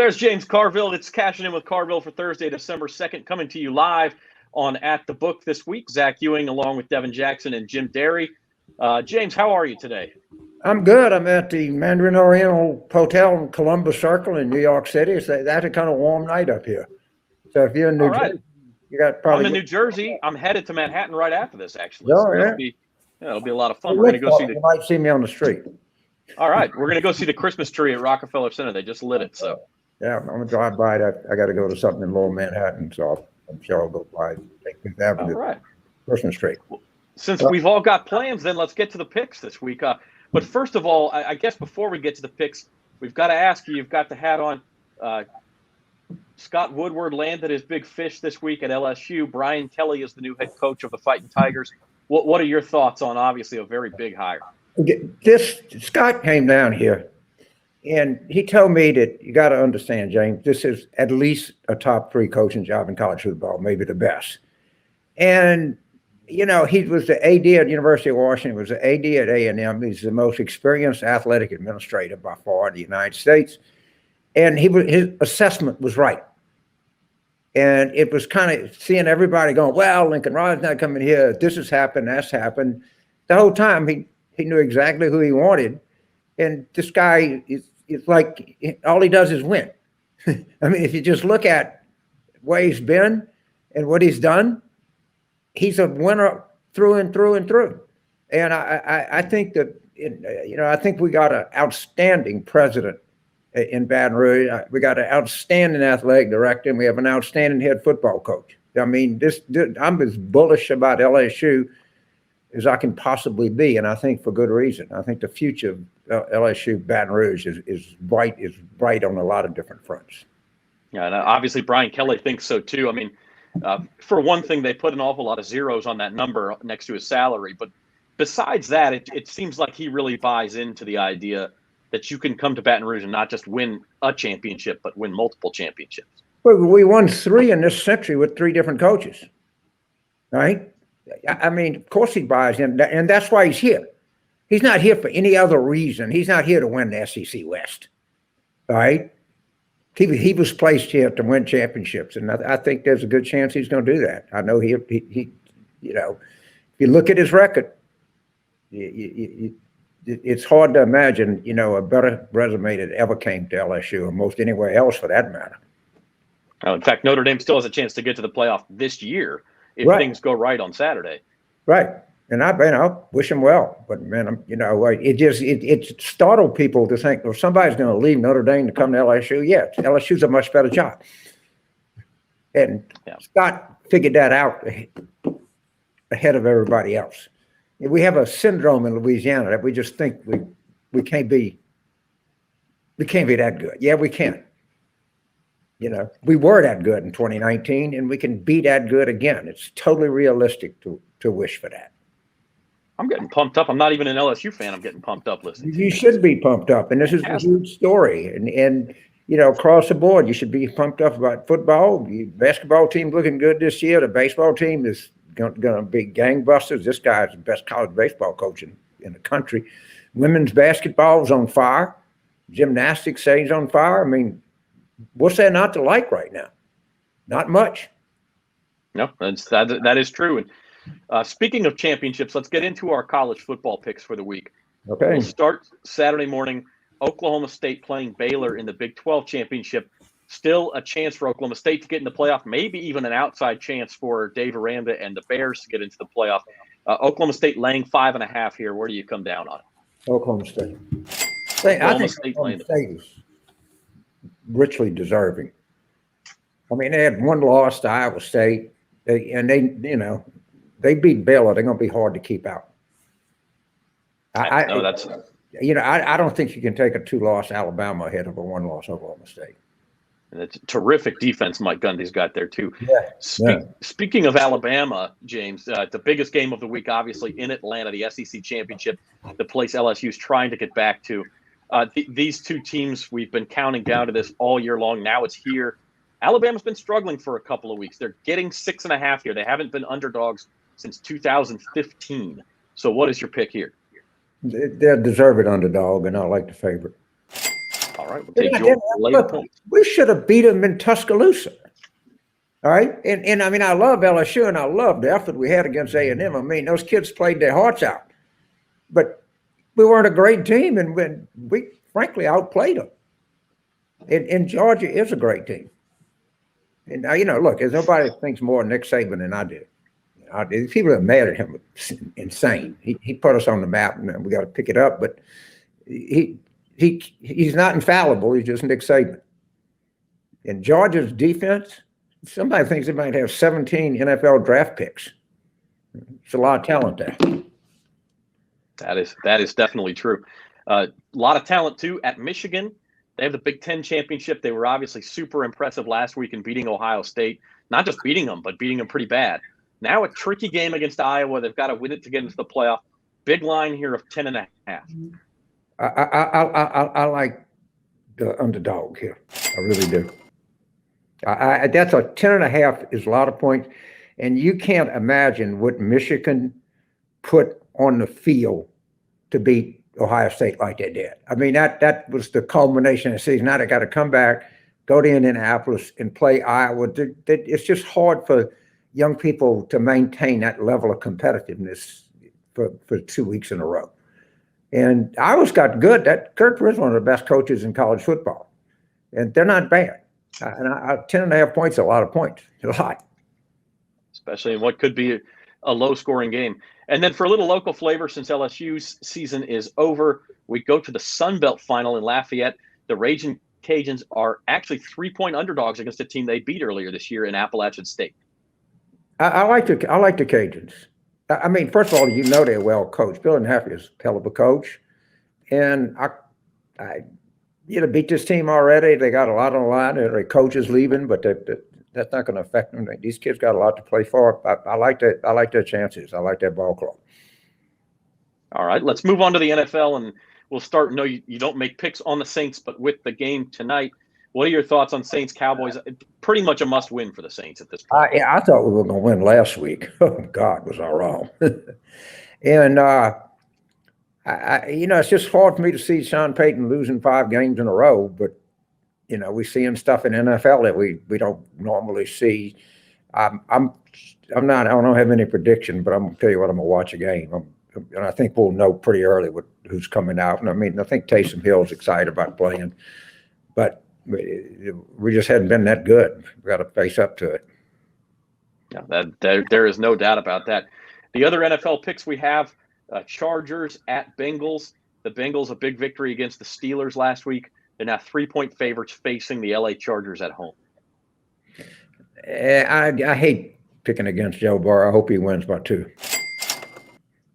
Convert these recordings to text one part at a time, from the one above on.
There's James Carville. It's Cashing In with Carville for Thursday, December 2nd, coming to you live on At the Book this week. Zach Ewing along with Devin Jackson and Jim Derry. James, how are you today? I'm good. I'm at the Mandarin Oriental Hotel in Columbus Circle in New York City. That's a kind of warm night up here. So if you're in New Jersey, you got probably. I'm in New Jersey. I'm headed to Manhattan right after this, actually. Oh, so yeah. It'll be a lot of fun. We're going to go see You might see me on the street. All right. We're going to go see the Christmas tree at Rockefeller Center. They just lit it, so. Yeah, I'm going to drive by that. I got to go to something in Lower Manhattan, so I'm sure I'll go by Fifth Avenue. All right. Christmas tree. Well, since we've all got plans, then let's get to the picks this week. But first of all, I guess before we get to the picks, we've got to ask you, you've got the hat on. Scott Woodward landed his big fish this week at LSU. Brian Kelly is the new head coach of the Fighting Tigers. What are your thoughts on, obviously, a very big hire? Scott came down here, and he told me that you got to understand, James, this is at least a top 3 coaching job in college football, maybe the best. And, you know, he was the AD at University of Washington, was the AD at A&M. He's the most experienced athletic administrator by far in the United States. And his assessment was right. And it was kind of seeing everybody going, well, Lincoln Riley's not coming here. This has happened, that's happened. The whole time he knew exactly who he wanted. And this guy is like, all he does is win. I mean, if you just look at where he's been and what he's done, he's a winner through and through and through. And I think that, I think we got an outstanding president in Baton Rouge. We got an outstanding athletic director, and we have an outstanding head football coach. I mean, I'm as bullish about LSU as I can possibly be, and I think for good reason. I think the future of LSU Baton Rouge is bright on a lot of different fronts. Yeah, and obviously Brian Kelly thinks so too. I mean, for one thing, they put an awful lot of zeros on that number next to his salary, but besides that, it seems like he really buys into the idea that you can come to Baton Rouge and not just win a championship, but win multiple championships. Well, we won 3 in this century with 3 different coaches, right? I mean, of course he buys in, and that's why he's here. He's not here for any other reason. He's not here to win the SEC West, right? He was placed here to win championships, and I think there's a good chance he's going to do that. I know he if you look at his record, it's hard to imagine, a better resume that ever came to LSU or most anywhere else for that matter. In fact, Notre Dame still has a chance to get to the playoff this year if things go right on Saturday. Right. And I wish him well. But, man, it startled people to think, well, somebody's going to leave Notre Dame to come to LSU. Yeah, LSU's a much better job. And Scott figured that out ahead of everybody else. We have a syndrome in Louisiana that we just think we can't be that good. Yeah, we can. We were that good in 2019, and we can be that good again. It's totally realistic to wish for that. I'm getting pumped up. I'm not even an LSU fan. I'm getting pumped up listening. You should be pumped up, and this is a huge story. And across the board, you should be pumped up about football. The basketball team looking good this year. The baseball team is going to be gangbusters. This guy is the best college baseball coach in the country. Women's basketball is on fire. Gymnastics stays on fire. I mean, what's there not to like right now? Not much. No, that is true. And speaking of championships, let's get into our college football picks for the week. Okay. We'll start Saturday morning. Oklahoma State playing Baylor in the Big 12 championship. Still a chance for Oklahoma State to get in the playoff, maybe even an outside chance for Dave Aranda and the Bears to get into the playoff. Oklahoma State laying 5.5 here. Where do you come down on it? Oklahoma State. I think Oklahoma State is richly deserving. I mean, they had one loss to Iowa State, and they beat Baylor. They're going to be hard to keep out. I don't think you can take a 2-loss Alabama ahead of a 1-loss Oklahoma State. And it's a terrific defense Mike Gundy's got there, too. Yeah. Speaking of Alabama, James, the biggest game of the week, obviously, in Atlanta, the SEC Championship, the place LSU's trying to get back to. These two teams, we've been counting down to this all year long. Now it's here. Alabama's been struggling for a couple of weeks. They're getting 6.5 here. They haven't been underdogs since 2015. So what is your pick here? They're deserved underdog, and I like the favorite. All All right, we'll take your late points. We should have beat them in Tuscaloosa. All right, and I mean, I love LSU, and I love the effort we had against A&M. I mean, those kids played their hearts out, but we weren't a great team, and we frankly outplayed them. And Georgia is a great team. And now, look, there's nobody that thinks more of Nick Saban than I do. These people that are mad at him are insane. He put us on the map, and we got to pick it up. But he's not infallible. He's just Nick Saban. And Georgia's defense, somebody thinks they might have 17 NFL draft picks. It's a lot of talent there. That is definitely true. A lot of talent too at Michigan. They have the Big Ten championship. They were obviously super impressive last week in beating Ohio State. Not just beating them, but beating them pretty bad. Now a tricky game against Iowa. They've got to win it to get into the playoff. Big line here of 10.5. I like the underdog here. I really do. That's a 10.5 is a lot of points. And you can't imagine what Michigan put on the field to beat Ohio State like they did. I mean, that was the culmination of the season. Now they got to come back, go to Indianapolis, and play Iowa. It's just hard for young people to maintain that level of competitiveness for 2 weeks in a row. And Iowa's got good. That Kirk is one of the best coaches in college football, and they're not bad. And 10.5 points is a lot of points. It's a lot. Especially in what could be a low-scoring game. And then for a little local flavor, since LSU's season is over, we go to the Sun Belt final in Lafayette. The Ragin' Cajuns are actually 3-point underdogs against a team they beat earlier this year in Appalachian State. I like the Cajuns. I mean, first of all, they're well coached. Bill and Haffey is a hell of a coach, and I beat this team already. They got a lot on the line. Their coach is leaving, but that's not going to affect them. These kids got a lot to play for. I like that. I like their chances. I like that ball club. All right, let's move on to the NFL, and we'll start. No, you don't make picks on the Saints, but with the game tonight, what are your thoughts on Saints Cowboys? Pretty much a must-win for the Saints at this point. I thought we were going to win last week. Oh God, was I wrong? And it's just hard for me to see Sean Payton losing 5 games in a row, but. We're seeing stuff in NFL that we don't normally see. I don't have any prediction, but I'm going to tell you what, I'm going to watch a game. And I think we'll know pretty early who's coming out. And I mean, I think Taysom Hill's excited about playing, but we just hadn't been that good. We got to face up to it. Yeah, there is no doubt about that. The other NFL picks we have, Chargers at Bengals. The Bengals, a big victory against the Steelers last week. They're now 3-point favorites facing the LA Chargers at home. I hate picking against Joe Burrow. I hope he wins by 2.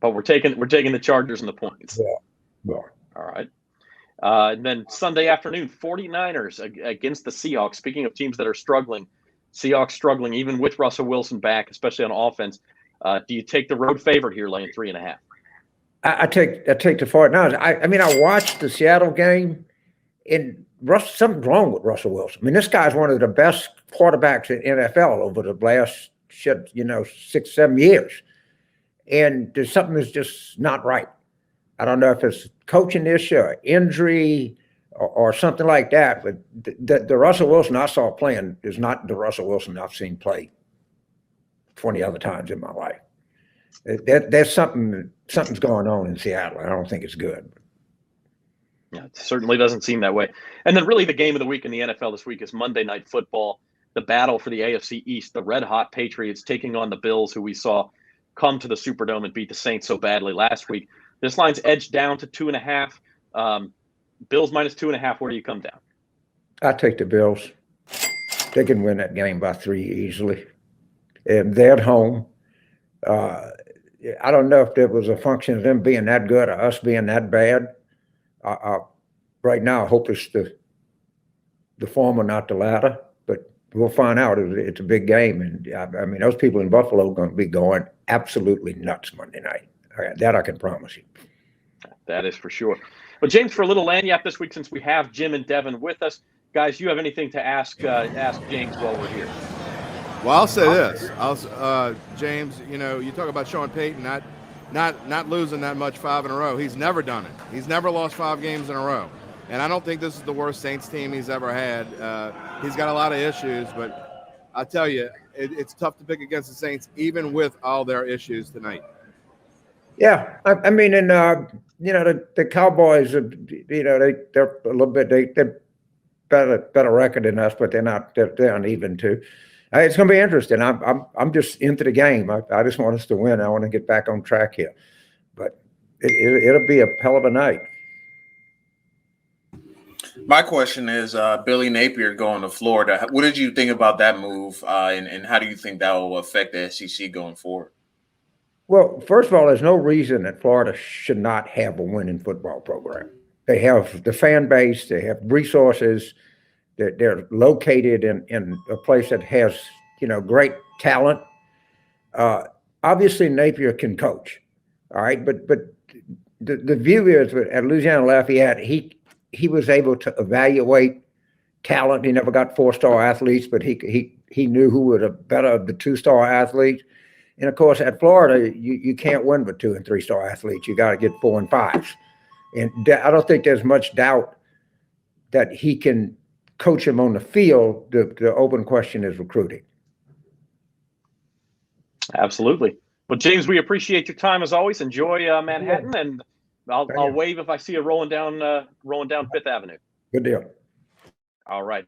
But we're taking the Chargers and the points. Yeah. All right. And then Sunday afternoon, 49ers against the Seahawks. Speaking of teams that are struggling, Seahawks struggling even with Russell Wilson back, especially on offense. Do you take the road favorite here, laying 3.5? I take the 49ers. I mean, I watched the Seattle game. And something's wrong with Russell Wilson. I mean, this guy's one of the best quarterbacks in NFL over the last 6-7 years. And there's something that's just not right. I don't know if it's coaching issue or injury or something like that. But the Russell Wilson I saw playing is not the Russell Wilson I've seen play 20 other times in my life. There's something's going on in Seattle. I don't think it's good. Yeah, it certainly doesn't seem that way. And then really the game of the week in the NFL this week is Monday Night Football, the battle for the AFC East, the red-hot Patriots taking on the Bills, who we saw come to the Superdome and beat the Saints so badly last week. This line's edged down to 2.5. Bills minus 2.5. Where do you come down? I take the Bills. They can win that game by 3 easily. And they're at home. I don't know if there was a function of them being that good or us being that bad. Right now, I hope it's the former, not the latter. But we'll find out. It's a big game, and I mean, those people in Buffalo are going to be going absolutely nuts Monday night. That I can promise you. That is for sure. But James, for a little lanyap this week, since we have Jim and Devin with us, guys, you have anything to ask James while we're here? Well, I'll say this, James. You talk about Sean Payton not losing that much 5 in a row. He's never done it. He's never lost 5 games in a row. And I don't think this is the worst Saints team he's ever had. He's got a lot of issues, but I tell you, it's tough to pick against the Saints, even with all their issues tonight. Yeah, I mean, and the Cowboys, they're a little bit they're better record than us, but they're uneven too. It's going to be interesting. I'm just into the game. I just want us to win. I want to get back on track here, but it'll be a hell of a night. My question is, Billy Napier going to Florida. What did you think about that move, and how do you think that will affect the SEC going forward? Well, first of all, there's no reason that Florida should not have a winning football program. They have the fan base, they have resources, they're located in a place that has, great talent. Obviously, Napier can coach, all right, but the view is at Louisiana Lafayette, he was able to evaluate talent. He never got 4-star athletes, but he knew who were the better of the 2-star athletes. And of course, at Florida, you can't win with 2- and 3-star athletes. You got to get 4 and 5s. And I don't think there's much doubt that he can coach him on the field. The open question is recruiting. Absolutely. Well, James, we appreciate your time as always. Enjoy Manhattan, and I'll wave if I see you rolling down Fifth Avenue. Good deal. All right.